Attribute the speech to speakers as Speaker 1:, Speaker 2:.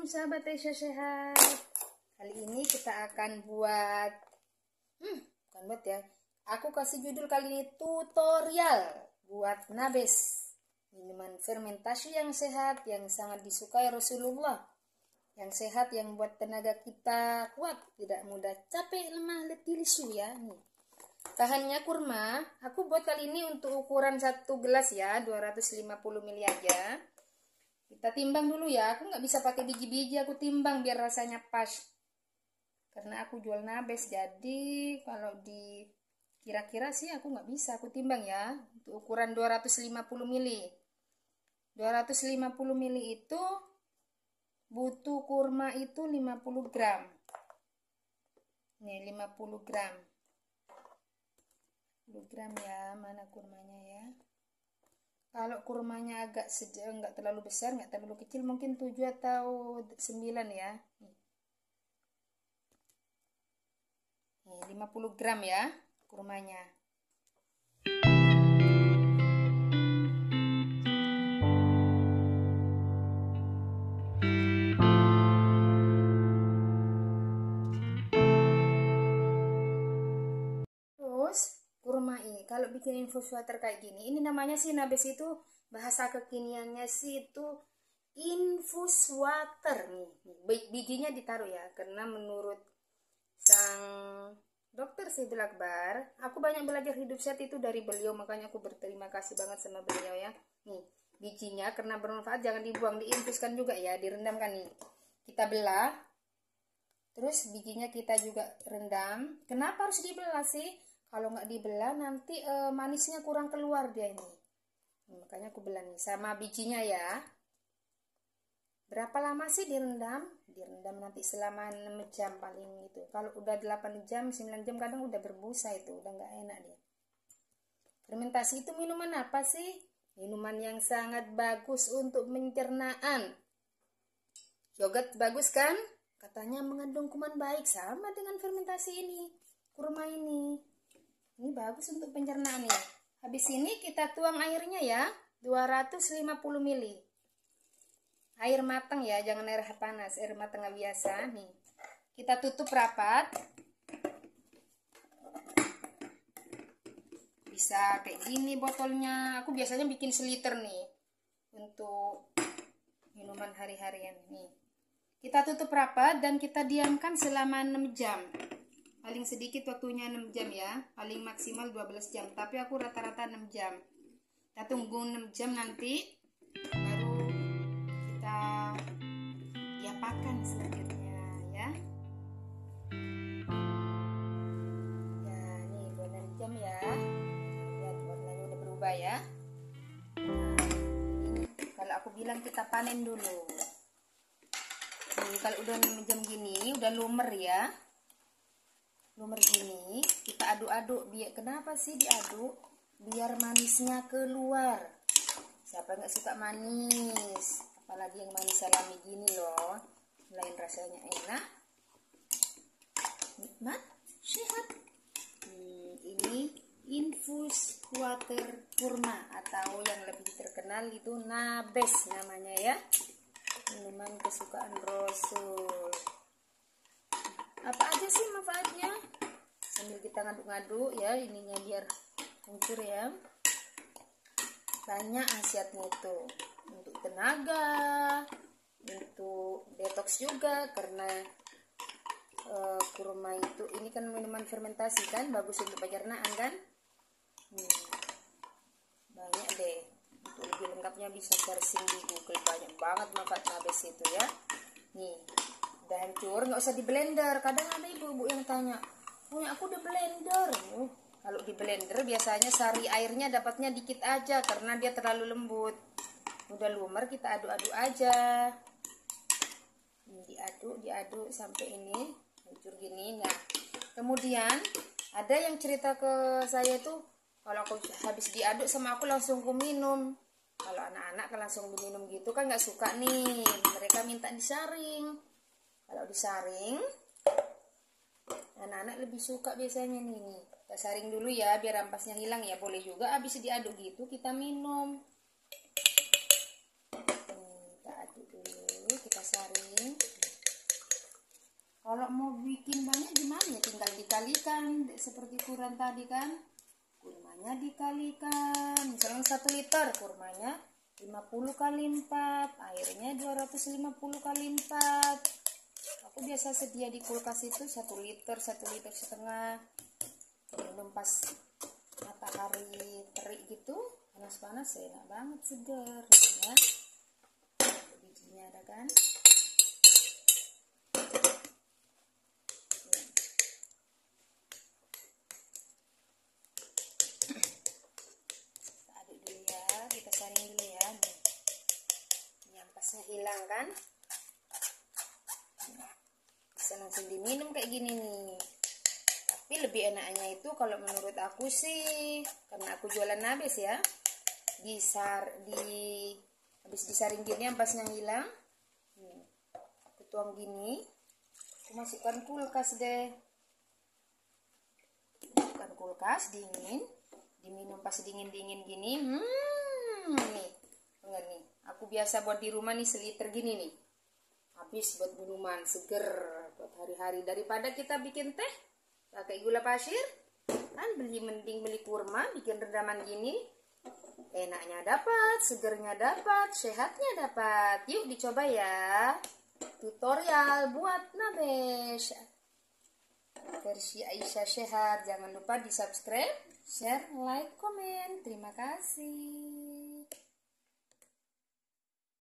Speaker 1: sahabat Aisyah sehat. Kali ini kita akan buat aku kasih judul kali ini tutorial buat nabes, minuman fermentasi yang sehat, yang sangat disukai Rasulullah, yang sehat, yang buat tenaga kita kuat, tidak mudah capek, lemah, letih, lesu ya. Nih, bahannya kurma. Aku buat kali ini untuk ukuran 1 gelas ya, 250 ml aja. Kita timbang dulu ya. Aku nggak bisa pakai biji-biji, aku timbang biar rasanya pas. Karena aku jual nabes, jadi kalau di kira-kira sih aku nggak bisa, aku timbang ya. Untuk ukuran 250 ml. 250 ml itu butuh kurma itu 50 gram. Nih 50 gram. 10 gram ya, mana kurmanya ya. Kalau kurmanya agak nggak terlalu besar, nggak terlalu kecil, mungkin 7 atau 9 ya. Nih, 50 gram ya kurmanya. Terus kurma ini kalau bikin infus water kayak gini, ini namanya sih nabes itu, bahasa kekiniannya sih itu infus water nih. Bijinya ditaruh ya, karena menurut sang dokter Syedul Akbar, aku banyak belajar hidup sehat itu dari beliau, makanya aku berterima kasih banget sama beliau ya. Nih bijinya karena bermanfaat jangan dibuang, diinfuskan juga ya, direndamkan nih. Kita belah, terus bijinya kita juga rendam. Kenapa harus dibelah sih? Kalau nggak dibelah nanti manisnya kurang keluar dia ini. Makanya aku belah nih sama bijinya ya. Berapa lama sih direndam? Direndam nanti selama 6 jam paling itu. Kalau udah 8 jam, 9 jam kadang udah berbusa itu, udah nggak enak dia. Fermentasi itu minuman apa sih? Minuman yang sangat bagus untuk pencernaan. Yogurt bagus kan? Katanya mengandung kuman baik, sama dengan fermentasi ini. Kurma ini. Ini bagus untuk pencernaan ya. Habis ini kita tuang airnya ya, 250 ml. Air matang ya, jangan air panas, air matang biasa nih. Kita tutup rapat. Bisa kayak gini botolnya. Aku biasanya bikin seliter nih untuk minuman hari-harian nih. Kita tutup rapat dan kita diamkan selama 6 jam. Paling sedikit waktunya 6 jam ya, paling maksimal 12 jam, tapi aku rata-rata 6 jam. Kita tunggu 6 jam nanti, baru kita diapakan selanjutnya ya. Ya nih udah 6 jam ya, lihat warnanya udah berubah ya. Nah, ini kalau aku bilang kita panen dulu. Nih kalau udah 6 jam gini, udah lumer ya. Lumer gini, kita aduk-aduk. Kenapa sih diaduk? Biar manisnya keluar. Siapa nggak suka manis? Apalagi yang manis alami gini loh. Lain rasanya enak, nikmat, sehat. Ini infus water kurma, atau yang lebih terkenal itu nabes namanya ya. Minuman kesukaan Rasul. Apa aja sih manfaatnya? Sambil kita ngaduk-ngaduk ya, ininya biar hancur ya. Banyak khasiatnya itu, untuk tenaga, untuk detox juga, karena kurma itu ini kan minuman fermentasi kan, bagus untuk pencernaan kan. Banyak deh. Untuk lebih lengkapnya bisa searching di Google, banyak banget manfaat nabes itu ya. Nih udah hancur, nggak usah di blender. Kadang ada ibu-ibu yang tanya, punya aku udah blender. Kalau di blender biasanya sari airnya dapatnya dikit aja karena dia terlalu lembut. Udah lumer, kita aduk-aduk aja. Diaduk sampai ini hancur gini. Nah kemudian ada yang cerita ke saya tuh, kalau aku habis diaduk sama aku langsung ku minum. Kalau anak-anak kan langsung diminum gitu kan nggak suka nih, mereka minta disaring. Kalau disaring, anak-anak lebih suka biasanya nih. Kita saring dulu ya, biar ampasnya hilang ya. Boleh juga habis diaduk gitu kita minum. Kita aduk dulu, kita saring. Kalau mau bikin banyak gimana ya, tinggal dikalikan seperti ukuran tadi kan. Kurmanya dikalikan, misalnya 1 liter, kurmanya 50 kali 4, airnya 250 kali 4. Aku biasa sedia di kulkas itu 1 liter, 1 liter setengah. Minum pas matahari terik gitu, panas-panas, enak banget, seger ya. Bijinya ada kan. Hilang kan, bisa langsung diminum kayak gini nih. Tapi lebih enaknya itu kalau menurut aku sih, karena aku jualan nabes ya, habis disaring gini ampasnya hilang, aku tuang gini, aku masukkan kulkas deh, masukkan kulkas dingin, diminum pas dingin gini. Nih enggak nih, aku biasa buat di rumah nih 1 liter gini nih, habis buat minuman seger buat hari-hari. Daripada kita bikin teh pakai gula pasir kan, mending beli kurma, bikin rendaman gini, enaknya dapat, segernya dapat, sehatnya dapat. Yuk dicoba ya, tutorial buat nabes versi Aisyah Sehat. Jangan lupa di subscribe, share, like, komen. Terima kasih.